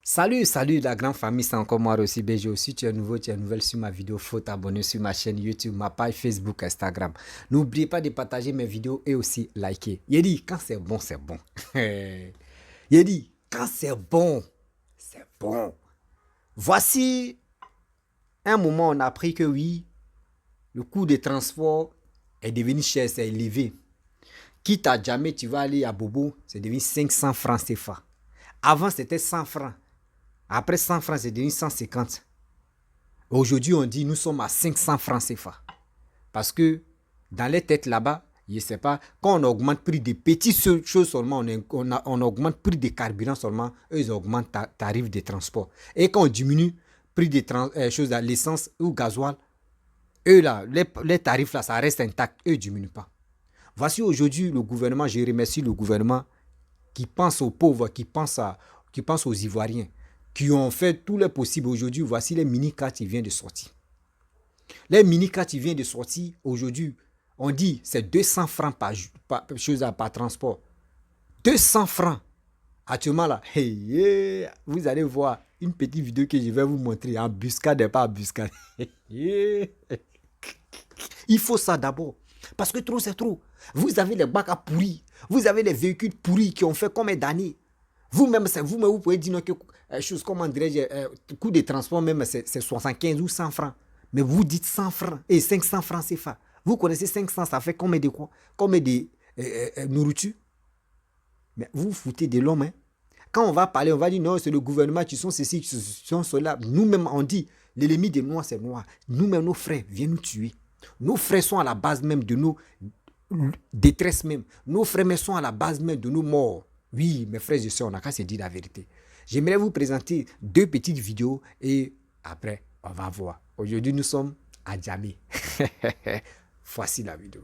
Salut la grande famille, c'est encore moi aussi BG. Si tu es nouveau, tu es nouvelle sur ma vidéo, faut t'abonner sur ma chaîne YouTube, ma page Facebook, Instagram. N'oubliez pas de partager mes vidéos et aussi liker. Yedi, quand c'est bon, c'est bon. Yedi, quand c'est bon, c'est bon. Voici un moment, on a appris que oui, le coût des transports est devenu cher, c'est élevé. Quitte à jamais, tu vas aller à Bobo, c'est devenu 500 francs CFA. Avant, c'était 100 francs. Après 100 francs, c'est devenu 150. Aujourd'hui, on dit nous sommes à 500 francs CFA. Parce que dans les têtes là-bas, je ne sais pas, quand on augmente le prix des petites choses seulement, on augmente le prix des carburants seulement, eux, ils augmentent le tarif des transports. Et quand on diminue le prix des choses, l'essence ou gasoil, eux là, les tarifs là, ça reste intact, eux ne diminuent pas. Voici aujourd'hui le gouvernement, je remercie le gouvernement qui pense aux pauvres, qui pense aux Ivoiriens, qui ont fait tout le possible aujourd'hui. Voici les mini-cartes qui viennent de sortir. Les mini-cartes qui viennent de sortir aujourd'hui, on dit c'est 200 francs par transport. 200 francs. Actuellement là, vous allez voir une petite vidéo que je vais vous montrer. Embuscade et pas embuscade. Il faut ça d'abord. Parce que trop, c'est trop. Vous avez les bacs à pourris. Vous avez les véhicules pourris qui ont fait combien d'années. Vous-même, vous pouvez dire que comment dirais-je, coût de transport même, c'est 75 ou 100 francs. Mais vous dites 100 francs et 500 francs CFA. Vous connaissez 500, ça fait combien de quoi? Combien de nourriture? Mais vous vous foutez de l'homme. Hein? Quand on va parler, on va dire non, c'est le gouvernement qui sont ceci, qui sont cela. Nous-mêmes, on dit, l'ennemi des noirs, c'est noir. Nous-mêmes, nos frères viennent nous tuer. Nos frères sont à la base même de nos détresses même. Nos frères sont à la base même de nos morts. Oui, mes frères et sœurs, on n'a qu'à se dire la vérité. J'aimerais vous présenter deux petites vidéos et après, on va voir. Aujourd'hui, nous sommes à Djamé. Voici la vidéo.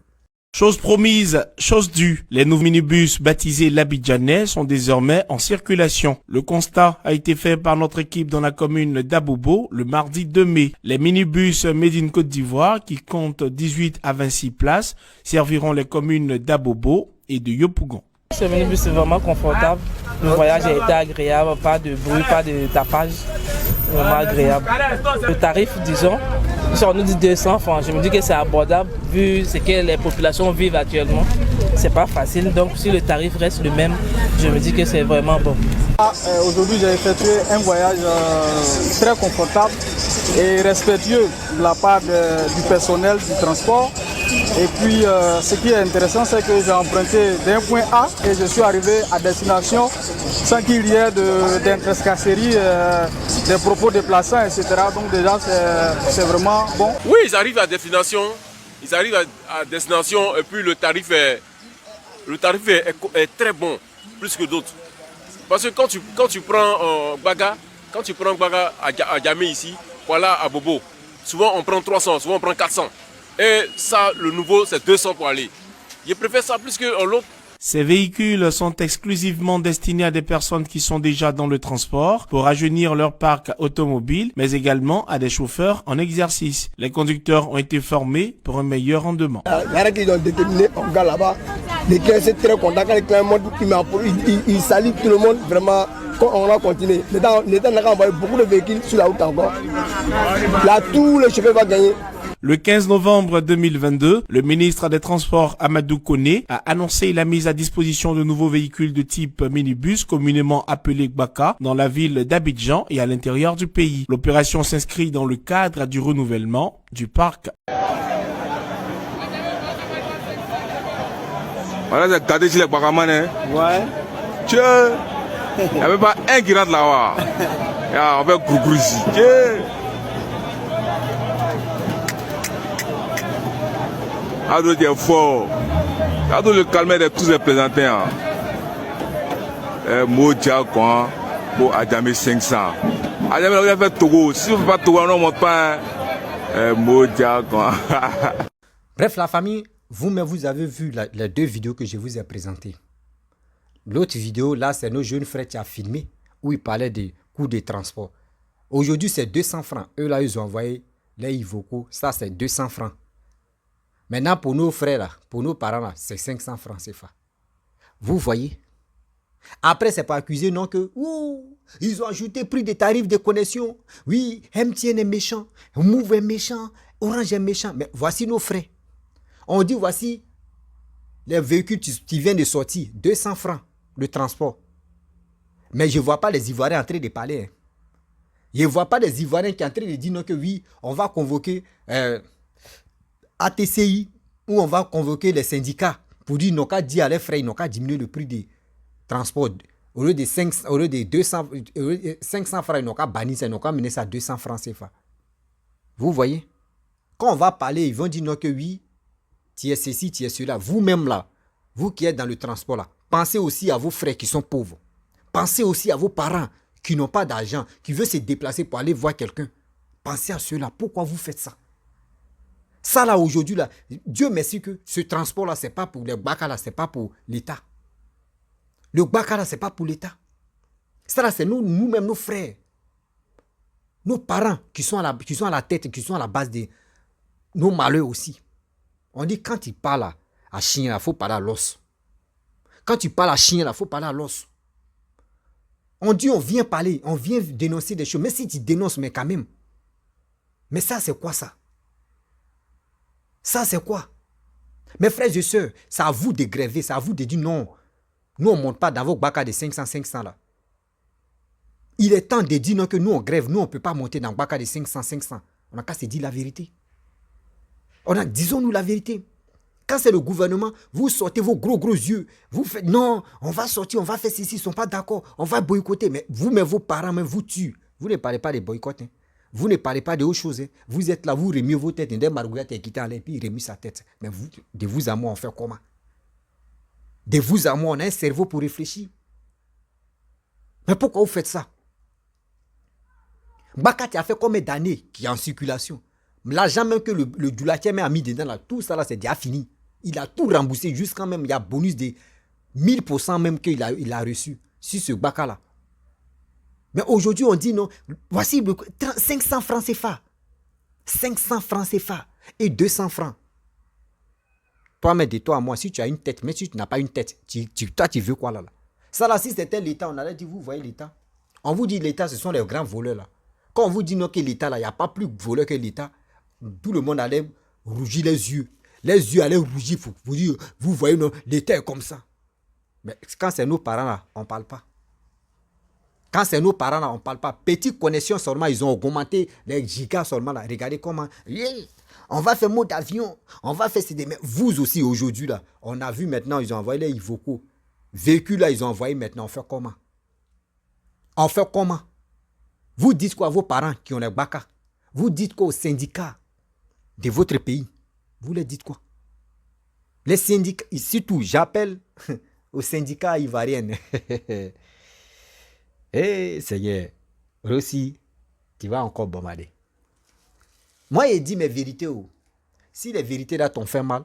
Chose promise, chose due. Les nouveaux minibus baptisés l'Abidjanais sont désormais en circulation. Le constat a été fait par notre équipe dans la commune d'Abobo le mardi 2 mai. Les minibus Made in Côte d'Ivoire, qui comptent 18 à 26 places, serviront les communes d'Abobo et de Yopougon. Ce minibus est vraiment confortable. Le voyage a été agréable, pas de bruit, pas de tapage. Vraiment agréable. Le tarif, disons, si on nous dit 200 francs, je me dis que c'est abordable vu ce que les populations vivent actuellement. C'est pas facile, donc si le tarif reste le même, je me dis que c'est vraiment bon. Aujourd'hui, j'ai effectué un voyage très confortable et respectueux de la part du personnel du transport. Et puis, ce qui est intéressant, c'est que j'ai emprunté d'un point A et je suis arrivé à destination sans qu'il y ait d'introscasserie, des propos déplaçants, etc. Donc déjà, c'est vraiment bon. Oui, ils arrivent à destination. Ils arrivent à destination et puis le tarif est très bon, plus que d'autres. Parce que quand tu prends Baga, à Djamé ici, voilà à Bobo, souvent on prend 300, souvent on prend 400. Et ça, le nouveau, c'est 200 pour aller. Je préfère ça plus que l'autre. Ces véhicules sont exclusivement destinés à des personnes qui sont déjà dans le transport pour rajeunir leur parc automobile, mais également à des chauffeurs en exercice. Les conducteurs ont été formés pour un meilleur rendement. Il y en a qui ont déterminé un gars là-bas. Les clients sont très contents quand les clients montent, ils saluent tout le monde. Vraiment, on va continuer. L'État n'a envoyé beaucoup de véhicules sur la route encore. Là, tous les chauffeurs vont gagner. Le 15 novembre 2022, le ministre des Transports Amadou Koné a annoncé la mise à disposition de nouveaux véhicules de type minibus communément appelés Gbaka dans la ville d'Abidjan et à l'intérieur du pays. L'opération s'inscrit dans le cadre du renouvellement du parc. Voilà, c'est gardé sur les Gbakaman, hein. Ouais. Tiens, il n'y avait pas un qui rentre là-bas. On fait gros ici. Ado est fort. Ado le calmer de tous les présentés. Modia quoi, pour Adjamé 500. Adjamé on a fait Togo. Si on ne fait pas Togo, on ne monte pas. Modia quoi. Bref, la famille, vous-même, vous avez vu les deux vidéos que je vous ai présentées. L'autre vidéo, là, c'est nos jeunes frères qui ont filmé, où ils parlaient des coûts de transport. Aujourd'hui, c'est 200 francs. Eux, là, ils ont envoyé les Ivoko. Ça, c'est 200 francs. Maintenant, pour nos frères, là, pour nos parents, là, c'est 500 francs CFA. Vous voyez? Après, c'est pas accuser, non, que ils ont ajouté prix des tarifs de connexion. Oui, MTN est méchant, Move est méchant, Orange est méchant. Mais voici nos frais. On dit, voici les véhicules qui viennent de sortir, 200 francs de transport. Mais je ne vois pas les Ivoiriens en train de parler. Je ne vois pas les Ivoiriens qui sont en train de dire non, que oui, on va convoquer ATCI ou on va convoquer les syndicats pour dire non, qu'à dire à les frais, ils n'ont qu'à diminuer le prix des transports. Au lieu de 500 francs, ils n'ont qu'à bannir ça, ils n'ont qu'à mener ça à 200 francs CFA. Vous voyez? Quand on va parler, ils vont dire non, que oui, tu es ceci, tu es cela. Vous-même là, vous qui êtes dans le transport là, pensez aussi à vos frères qui sont pauvres. Pensez aussi à vos parents qui n'ont pas d'argent, qui veulent se déplacer pour aller voir quelqu'un. Pensez à cela. Pourquoi vous faites ça? Ça là, aujourd'hui, là, Dieu merci que ce transport-là, ce n'est pas pour les Gbaka, là, ce n'est pas pour l'État. Le Gbaka, là, ce n'est pas pour l'État. Ça là, c'est nous-mêmes, nos frères. Nos parents qui sont à la tête, qui sont à la base de nos malheurs aussi. On dit quand il parle à chien, il faut parler à l'os. Quand tu parles à chien, il faut parler à l'os. On dit on vient parler, on vient dénoncer des choses. Mais si tu dénonces, mais quand même. Mais ça, c'est quoi ça? Ça, c'est quoi? Mes frères et sœurs, c'est à vous de gréver, c'est à vous de dire non. Nous, on ne monte pas dans vos Gbaka de 500 là. Il est temps de dire non que nous, on grève. Nous, on ne peut pas monter dans Gbaka de 500. On n'a qu'à se dire la vérité. Disons-nous la vérité. Quand c'est le gouvernement, vous sortez vos gros yeux. Vous faites non, on va sortir, on va faire ceci, ils ne sont pas d'accord, on va boycotter. Mais vous, mais vos parents, même vous tuent. Vous ne parlez pas de boycott. Hein. Vous ne parlez pas de autre chose. Hein. Vous êtes là, vous remuez vos têtes. Des Margouillat est quitté en l'air, puis il remue sa tête. Mais vous, de vous à moi, on fait comment? De vous à moi, on a un cerveau pour réfléchir. Mais pourquoi vous faites ça? Gbaka, tu as fait combien d'années qui est en circulation? L'argent même que le Djoulatia a mis dedans, là, tout ça, là, c'est déjà fini. Il a tout remboursé, jusqu'à même, il y a bonus de 1000% même qu'il a reçu sur ce Gbaka-là. Mais aujourd'hui, on dit non, voici 500 francs CFA. 500 francs CFA et 200 francs. Toi, mais de toi à moi, si tu as une tête, mais si tu n'as pas une tête, toi, tu veux quoi là? Ça là, si c'était l'État, on allait dire, vous voyez l'État. On vous dit l'État, ce sont les grands voleurs là. Quand on vous dit non que l'État là, il n'y a pas plus voleur que l'État, tout le monde allait rougir les yeux. Les yeux allaient rougir. Vous dire, vous voyez, non, l'État est comme ça. Mais quand c'est nos parents là, on ne parle pas. Quand c'est nos parents là, on ne parle pas. Petite connexion seulement, ils ont augmenté les gigas seulement là. Regardez comment. On va faire mot d'avion. On va faire ces démêmes. Vous aussi aujourd'hui là, on a vu maintenant, ils ont envoyé les Ivoco. Véhicules là, ils ont envoyé maintenant. On fait comment? On fait comment? Vous dites quoi à vos parents qui ont les Gbaka? Vous dites quoi aux syndicats de votre pays? Vous leur dites quoi? Les syndicats, surtout, j'appelle aux syndicats ivoiriens. Eh, Seigneur, Rossi, tu vas encore bombarder. Moi, il dit mes vérités. Si les vérités là t'ont fait mal,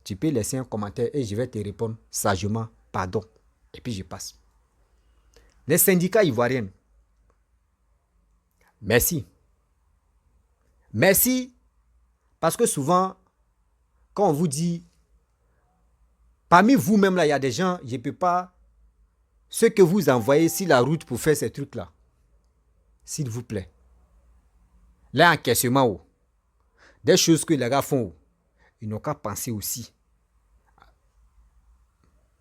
tu peux laisser un commentaire et je vais te répondre sagement, pardon. Et puis je passe. Les syndicats ivoiriens, merci. Merci, parce que souvent, quand on vous dit, parmi vous-même là, il y a des gens, je ne peux pas, ce que vous envoyez sur la route pour faire ces trucs-là, s'il vous plaît, là, encaissement, des choses que les gars font, ils n'ont qu'à penser aussi.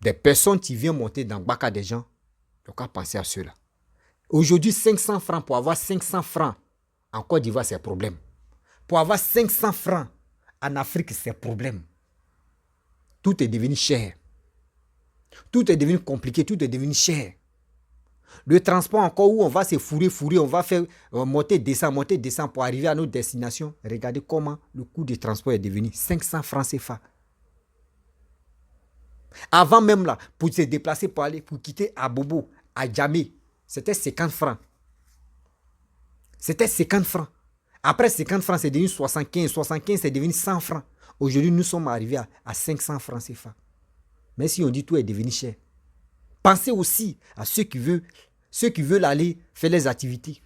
Des personnes qui viennent monter dans le bac à des gens, ils n'ont qu'à penser à cela. Aujourd'hui, 500 francs, pour avoir 500 francs en Côte d'Ivoire, c'est un problème. Pour avoir 500 francs en Afrique, c'est un problème. Tout est devenu cher. Tout est devenu compliqué, tout est devenu cher. Le transport encore où on va se fourrer, on va faire monter, descendre pour arriver à notre destination. Regardez comment le coût du transport est devenu 500 francs CFA. Avant même là, pour se déplacer, pour quitter Abobo, à Djamé, c'était 50 francs. C'était 50 francs. Après 50 francs, c'est devenu 75. 75, c'est devenu 100 francs. Aujourd'hui, nous sommes arrivés à 500 francs CFA. Mais si on dit tout est devenu cher. Pensez aussi à ceux qui veulent aller faire les activités.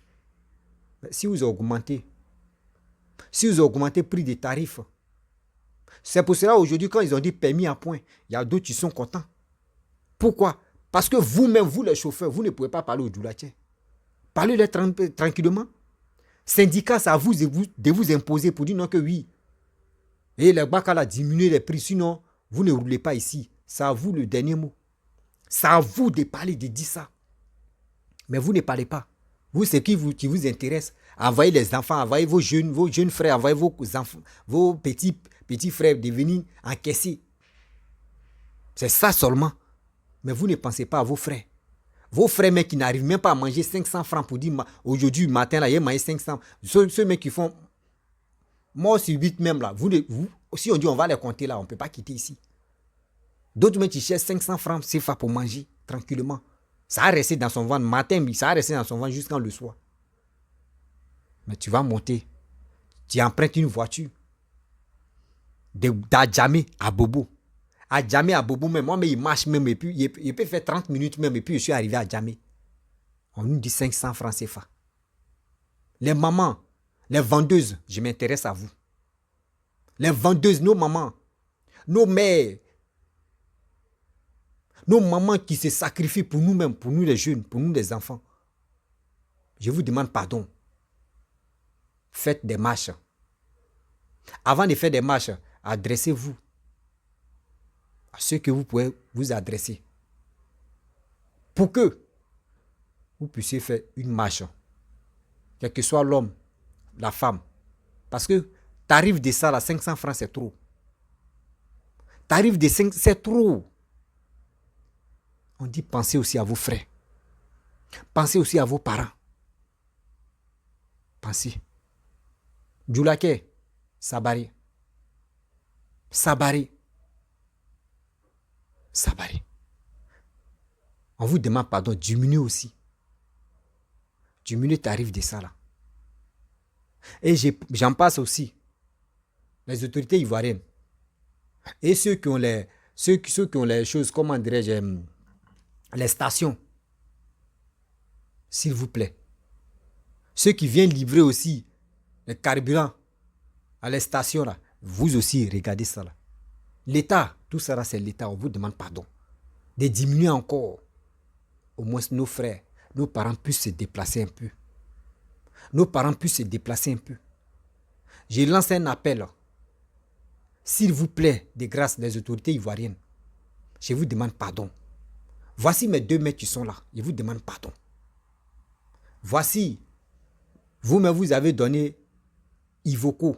Si vous augmentez le prix des tarifs, c'est pour cela aujourd'hui, quand ils ont dit permis à point, il y a d'autres qui sont contents. Pourquoi? Parce que vous-même, vous les chauffeurs, vous ne pouvez pas parler aux Djoulatiens. Parlez-leur tranquillement. Syndicat, c'est à vous de vous imposer pour dire non que oui. Et le Bakala diminuer les prix, sinon, vous ne roulez pas ici. C'est à vous le dernier mot. C'est à vous de parler, de dire ça. Mais vous ne parlez pas. Vous, ce qui vous intéresse, envoyez les enfants, envoyez vos jeunes frères, envoyez vos petits frères de venir encaisser. C'est ça seulement. Mais vous ne pensez pas à vos frères. Vos frères mecs qui n'arrivent même pas à manger 500 francs pour dire aujourd'hui, matin, là, il a mangé 500. Ceux mecs qui font mort sur 8 même là, si on dit on va les compter là, on ne peut pas quitter ici. D'autres mecs qui cherchent 500 francs CFA pour manger tranquillement. Ça a resté dans son ventre matin, ça a resté dans son ventre jusqu'à le soir. Mais tu vas monter, tu empruntes une voiture d'Adjamé à Bobo. À Djamé, à Bobo, même moi, mais il marche même, et puis il peut faire 30 minutes même, et puis je suis arrivé à Djamé. On nous dit 500 francs CFA. Les mamans, les vendeuses, je m'intéresse à vous. Les vendeuses, nos mamans, nos mères, nos mamans qui se sacrifient pour nous-mêmes, pour nous les jeunes, pour nous les enfants. Je vous demande pardon. Faites des marches. Avant de faire des marches, adressez-vous à ceux que vous pouvez vous adresser. Pour que vous puissiez faire une marche. Quel que soit l'homme, la femme. Parce que tarif de ça, là, 500 francs, c'est trop. Tarif de 5, c'est trop. On dit pensez aussi à vos frères. Pensez aussi à vos parents. Pensez. Djoulake, Sabari. Sabari. Sabari. On vous demande pardon, diminuez aussi. Diminuez le tarif de ça là. Et j'en passe aussi. Les autorités ivoiriennes. Et ceux qui ont les choses, comment dirais-je, les stations. S'il vous plaît. Ceux qui viennent livrer aussi le carburant à les stations là. Vous aussi, regardez ça là. L'État, tout ça là, c'est l'État. On vous demande pardon. De diminuer encore. Au moins nos frères, nos parents puissent se déplacer un peu. Nos parents puissent se déplacer un peu. Je lance un appel. S'il vous plaît, de grâce des autorités ivoiriennes, je vous demande pardon. Voici mes 2 mecs qui sont là. Je vous demande pardon. Voici, vous-même vous avez donné Ivoco.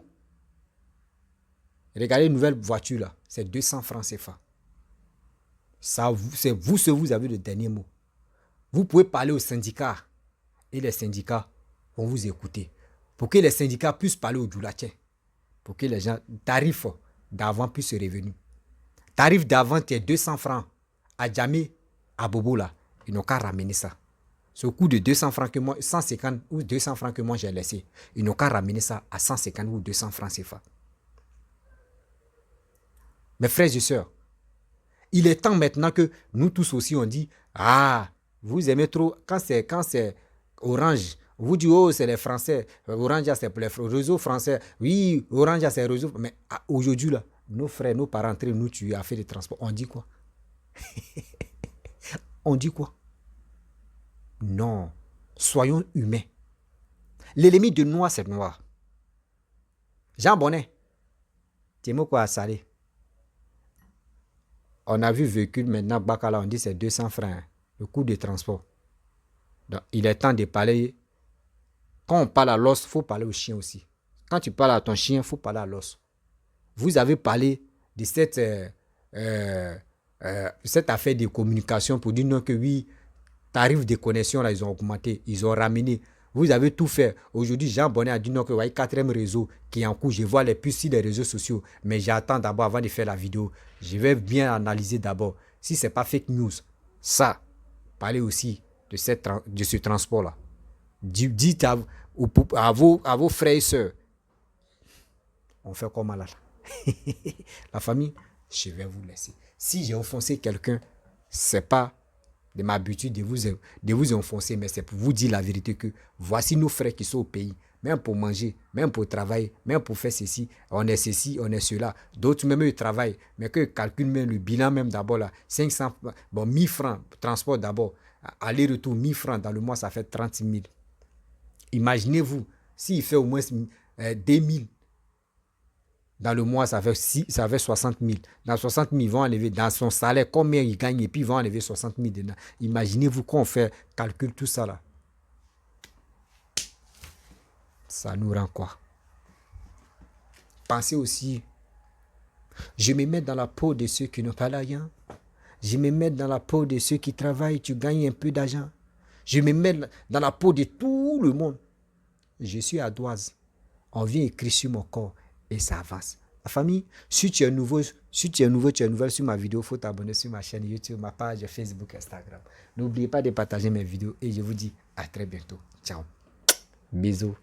Regardez une nouvelle voiture là. C'est 200 francs CFA. Ça, c'est vous, vous avez le dernier mot. Vous pouvez parler aux syndicats. Et les syndicats vont vous écouter. Pour que les syndicats puissent parler aux Djoulatiens. Pour que les gens, tarif d'avant puissent revenir. Tarif d'avant, c'est 200 francs. À Djamé, à Bobo là, ils n'ont qu'à ramener ça. Ce coût de 200 francs que moi, 150 ou 200 francs que moi j'ai laissé, ils n'ont qu'à ramener ça à 150 ou 200 francs CFA. Mes frères et sœurs, il est temps maintenant que nous tous aussi on dit, ah, vous aimez trop, quand c'est Orange, vous dites, oh, c'est les Français, Orange, c'est pour les réseaux français, oui, Orange, c'est les réseaux, mais aujourd'hui, là, nos frères, nos parents, entre nous, tu as fait des transports, on dit quoi? On dit quoi? Non, soyons humains. L'ennemi de noir, c'est noir. Jean Bonnet, tu aimes quoi à Salé? On a vu véhicule maintenant, Bakala, on dit c'est 200 francs, hein, le coût de transport. Donc, il est temps de parler. Quand on parle à l'os, il faut parler au chien aussi. Quand tu parles à ton chien, il faut parler à l'os. Vous avez parlé de cette affaire de communication pour dire non que oui, tarifs de connexion, là, ils ont augmenté, ils ont ramené. Vous avez tout fait. Aujourd'hui, Jean Bonnet a dit non que voyez 4e réseau qui est en cours. Je vois les puces sur les réseaux sociaux. Mais j'attends d'abord avant de faire la vidéo. Je vais bien analyser d'abord. Si ce n'est pas fake news, ça, parlez aussi de ce transport-là. Dites à vos frères et sœurs. On fait comment là? La famille, je vais vous laisser. Si j'ai offensé quelqu'un, ce n'est pas de ma habitude de vous enfoncer, mais c'est pour vous dire la vérité que voici nos frères qui sont au pays. même pour manger, même pour travailler, même pour faire ceci, on est cela. D'autres même ils travaillent, mais qu'ils calculent même le bilan même d'abord là, 500, bon 1000 francs, transport d'abord, aller-retour 1000 francs dans le mois, ça fait 30 000. Imaginez-vous, s'il fait au moins 2000 dans le mois, ça fait 60 000. Dans 60 000, ils vont enlever dans son salaire, combien il gagne, et puis ils vont enlever 60 000 dedans. Imaginez-vous qu'on fait calcul tout ça là. Ça nous rend quoi? Pensez aussi, je me mets dans la peau de ceux qui n'ont pas l'argent. Je me mets dans la peau de ceux qui travaillent, tu gagnes un peu d'argent. Je me mets dans la peau de tout le monde. Je suis ardoise. On vient écrire sur mon corps et ça avance. La famille, si tu es nouveau, tu es nouvelle sur ma vidéo, il faut t'abonner sur ma chaîne YouTube, ma page Facebook, Instagram. N'oubliez pas de partager mes vidéos et je vous dis à très bientôt. Ciao. Bisous.